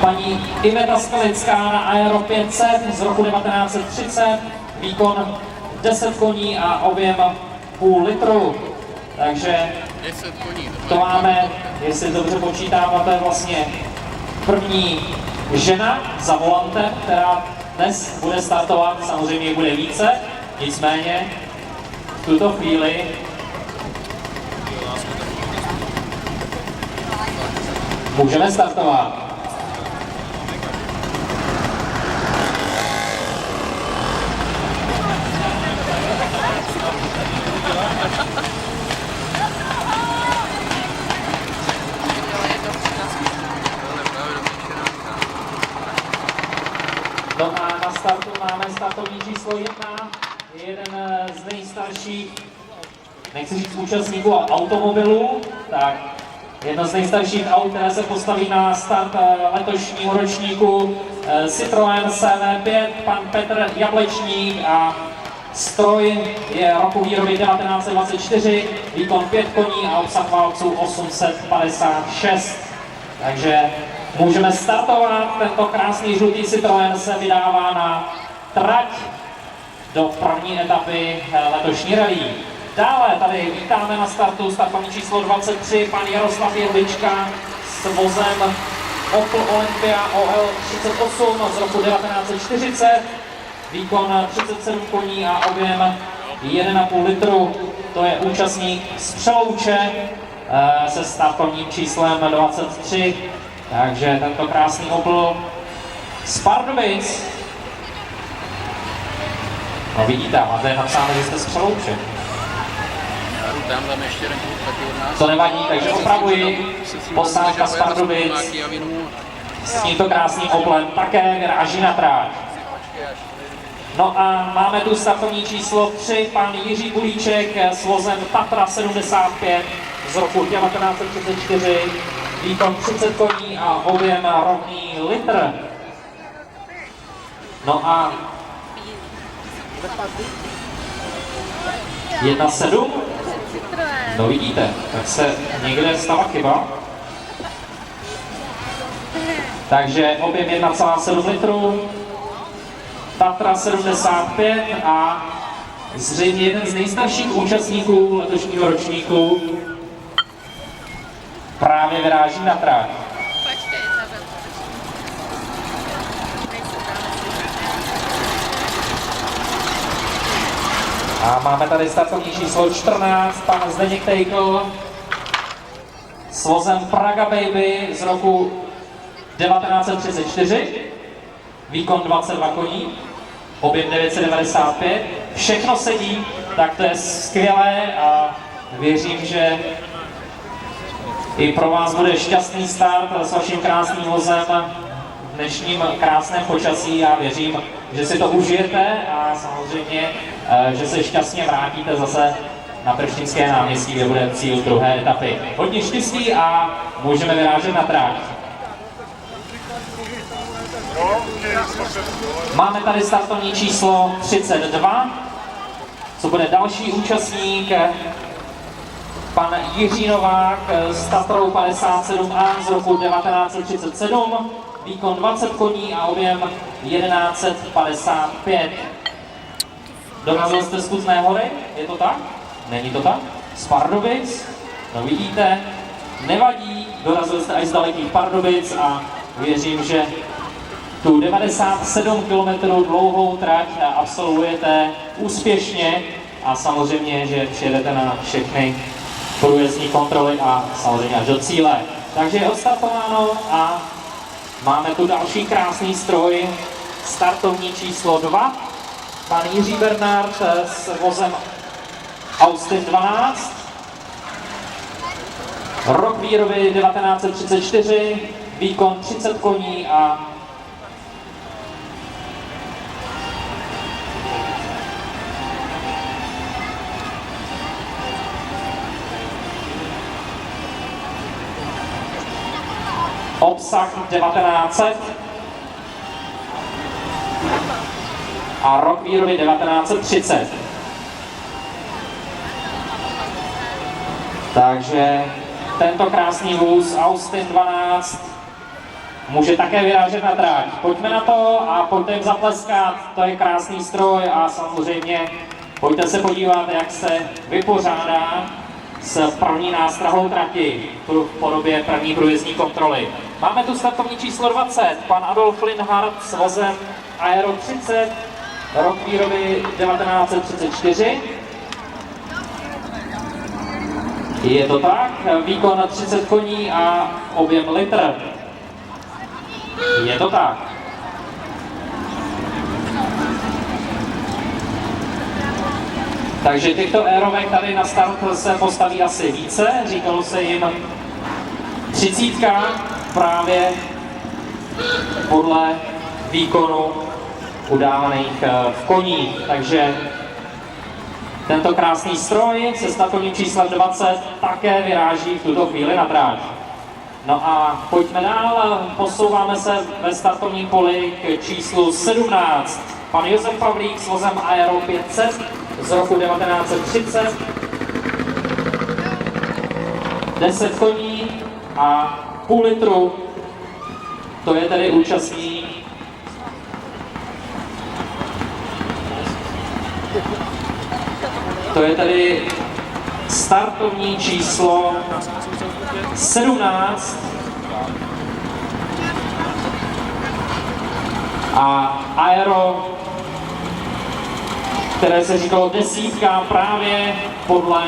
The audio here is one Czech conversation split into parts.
paní Iveta Skalická na Aero 500 z roku 1930, výkon 10 koní a objem půl litru. Takže to máme, jestli dobře počítám, a to je vlastně první žena za volantem, která dnes bude startovat, samozřejmě bude více, nicméně v tuto chvíli můžeme startovat. No a na startu máme startovní číslo 1, jeden z nejstarších, nechci říct účastníků automobilů, tak jedno z nejstarších aut, které se postaví na start letošního ročníku, Citroën CV5, pan Petr Jablečník, a stroj je roku výroby 1924, výkon 5 koní a obsah válců 856. Takže můžeme startovat. Tento krásný žlutý Citroën se vydává na trať do první etapy letošní rally. Dále tady vítáme na startu startovní číslo 23, pan Jaroslav Jedlička s vozem Opel Olympia OL38 z roku 1940, výkon 37 koní a objem 1,5 litru. To je účastník z Přelouče se startovním číslem 23. Takže tento krásný Opel z Pardubic. No vidíte, máte napsáno, že jste z Přelouče. Tam ještě jeden klub taky od nás. To nevadí, takže opravuji. Posádka z Pardubic s tímto krásným Opelem také vyráží na tráť. No a máme tu startovní číslo 3, pan Jiří Bulíček s vozem Tatra 75 z roku 1934, výkon 30 koní a objem rovný litr. No a 1,7. No vidíte, tak se někde stala chyba. Takže objem 1,7 litru, Tatra 75 a zřejmě jeden z nejstarších účastníků letošního ročníku právě vyráží na trať. A máme tady startovní číslo 14, pan Zdeněk Tejkl s vozem Praga Baby z roku 1934, výkon 22 koní, objem 995, všechno sedí, tak to je skvělé a věřím, že i pro vás bude šťastný start s vaším krásným vozem v dnešním krásném počasí. Já věřím, že si to užijete a samozřejmě, že se šťastně vrátíte zase na Prštínské náměstí, kde bude cíl druhé etapy. Hodně štěstí a můžeme vyrážet na tráť. Máme tady startovní číslo 32, co bude další účastník, pan Jiří Novák s Tatrou 57A z roku 1937, výkon 20 koní a objem 1155. Dorazil jste z Kutné Hory? Je to tak? Není to tak? Z Pardubic? No vidíte, nevadí, dorazil jste až z dalekých Pardubic a věřím, že tu 97 km dlouhou trať absolvujete úspěšně a samozřejmě, že přijedete na všechny průjezdní kontroly a samozřejmě až do cíle. Takže je odstartováno a máme tu další krásný stroj, startovní číslo 2, pan Jiří Bernard s vozem Austin 12, rok výroby 1934, výkon 30 koní a obsah 1900 a rok výroby 1930. Takže tento krásný vůz Austin 12 může také vyrážet na tráť. Pojďme na to a pojďte jim zatleskat, to je krásný stroj a samozřejmě pojďte se podívat, jak se vypořádá s první nástrahou trati v podobě první průjezdní kontroly. Máme tu startovní číslo 20, pan Adolf Linhardt s vozem Aero 30, rok výroby 1934. Je to tak, výkon 30 koní a objem litr. Je to tak. Takže těchto aerovek tady na start se postaví asi více, říkalo se jim 30 právě podle výkonu udávaných v koních. Takže tento krásný stroj se startovním číslem 20 také vyráží v tuto chvíli na tráť. No a pojďme dál, posouváme se ve startovním poli k číslu 17. Pan Josef Pavlík s vozem Aero 500 z roku 1930. 10 koní a půl litru, to je tedy účastník to je tedy startovní číslo 17 a Aero, které se říkalo 10 právě podle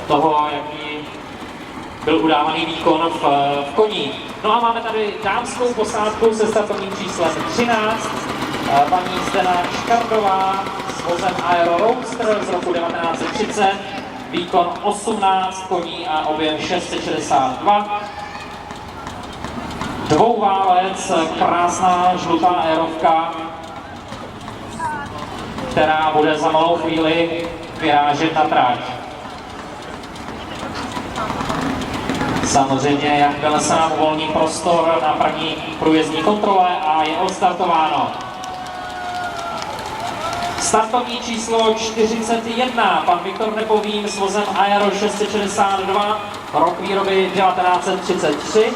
toho, jaký byl udávaný výkon v koní. No a máme tady dámskou posádku se startovním číslem 13, paní Zdena Škardová s vozem Aero Roadster z roku 1930, výkon 18 koní a objem 662. Dvouválec, krásná žlutá aerovka, která bude za malou chvíli vyrážet na tráť. Samozřejmě, jakmile se nám uvolní prostor na první průjezdní kontrole a je odstartováno. Startovní číslo 41, pan Viktor Nepovín s vozem Aero 662, rok výroby 1933.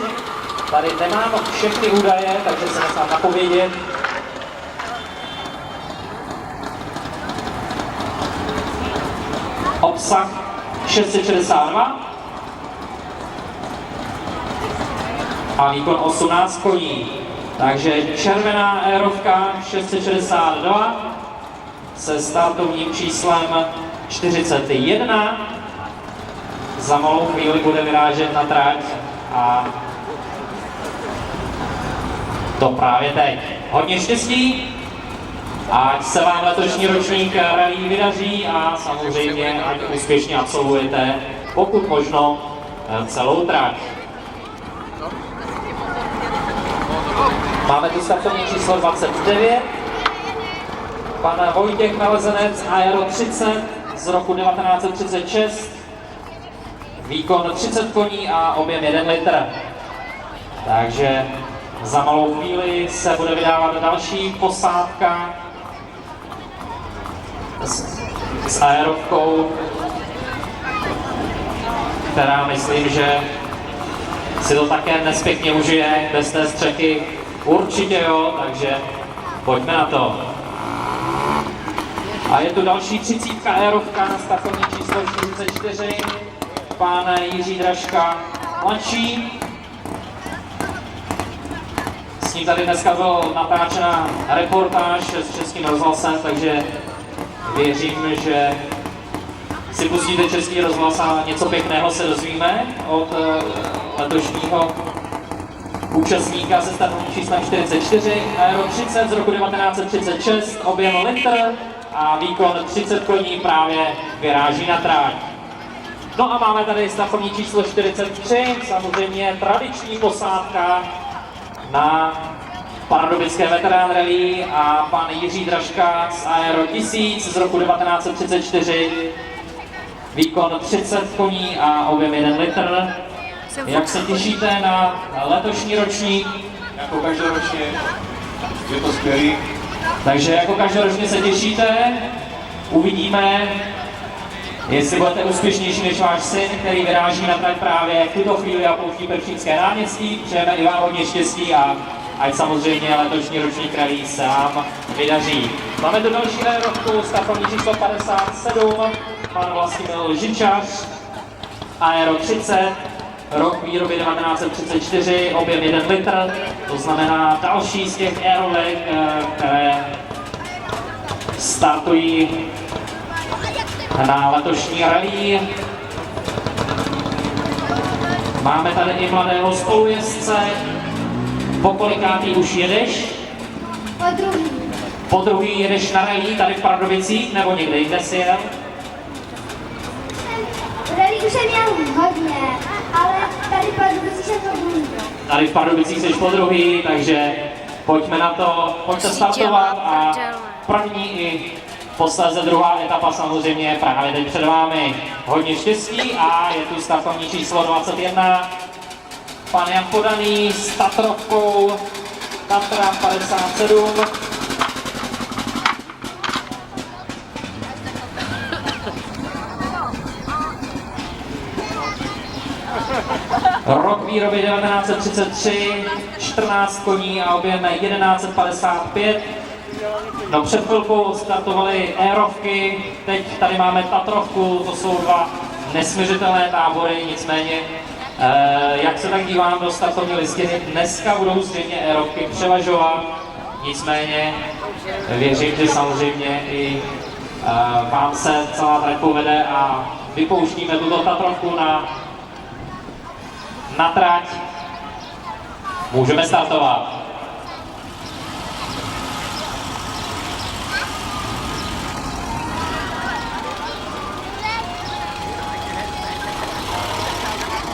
Tady nemám všechny údaje, takže se nechám napovědět. Obsah 662 a výkon 18 koní. Takže červená aerovka 662 se startovním číslem 41. Za malou chvíli bude vyrážet na trať a to právě teď. Hodně štěstí, ať se vám letošní ročník rally vydaří a samozřejmě ať úspěšně absolvujete, pokud možno, celou trať. Máme tu startovní číslo 29. Pan Vojtěch Nalezenec Aero 30 z roku 1936. Výkon 30 koní a objem 1 litr. Takže za malou chvíli se bude vydávat další posádka s aerovkou, která myslím, že si to také dnes pěkně užije bez té střechy. Určitě jo, takže pojďme na to. A je tu další 30 aerovka na startovní číslo 44, pan Jiří Dražka mladší. S ním tady dneska byla natáčena reportáž s Českým rozhlasem, takže věřím, že si pustíte Český rozhlas a něco pěkného se dozvíme od letošního účastníka se startovním číslem 44, Aero 30 z roku 1936, objem litr a výkon 30 koní právě vyráží na tráť. No a máme tady startovní číslo 43, samozřejmě tradiční posádka na pardubické veterán rally a pan Jiří Dražka z Aero 1000 z roku 1934, výkon 30 koní a objem 1 litr. Jak se těšíte na letošní ročník? Jako každoročně je to skvělý. Takže jako každoročně se těšíte, uvidíme, Jestli budete úspěšnější než váš syn, který vyráží na trať právě v tuto chvíli a pouští Peršínské náměstí, přejeme i vám hodně štěstí a ať samozřejmě letošní ročník rally se vám vydaří. Máme tu další aerovku, startovní číslo 57, pan Vlastimil Žičař, Aero 30, rok výroby 1934, objem 1 litr, to znamená další z těch aerovek, které startují na letošní rally. Máme tady i mladého spolujezdce. Po kolikátý už jedeš? Po druhý. Po druhý jedeš na rally tady v Pardubicích nebo někde jinde si jel? Rally už jsem měl hodně, ale tady v Pardubicích jsem to druhý. Tady v Pardubicích jsi po druhý, takže pojďme na to, pojďte startovat a první i posléze druhá etapa samozřejmě je právě teď před vámi. Hodně štěstí a je tu startovní číslo 21. Pan Jan Podaný s Tatrovkou Tatra 57. Rok výroby 1933, 14 koní a objem 1155. No před chvilkou startovaly aerovky, teď tady máme Tatrovku, to jsou dva nesměřitelné tábory, nicméně jak se tak dívám do startovní listiny, dneska budou zřejmě aerovky převažovat, nicméně věřím, že samozřejmě i vám se celá trať povede a vypouštíme tuto Tatrovku na trať. Můžeme startovat.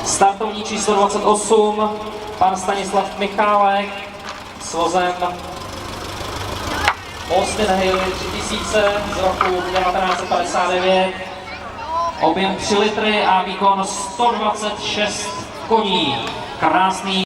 Startovní číslo 28, pan Stanislav Michálek s vozem Austin Haley 3000 z roku 1959, objem 3 litry a výkon 126 koní. Krásný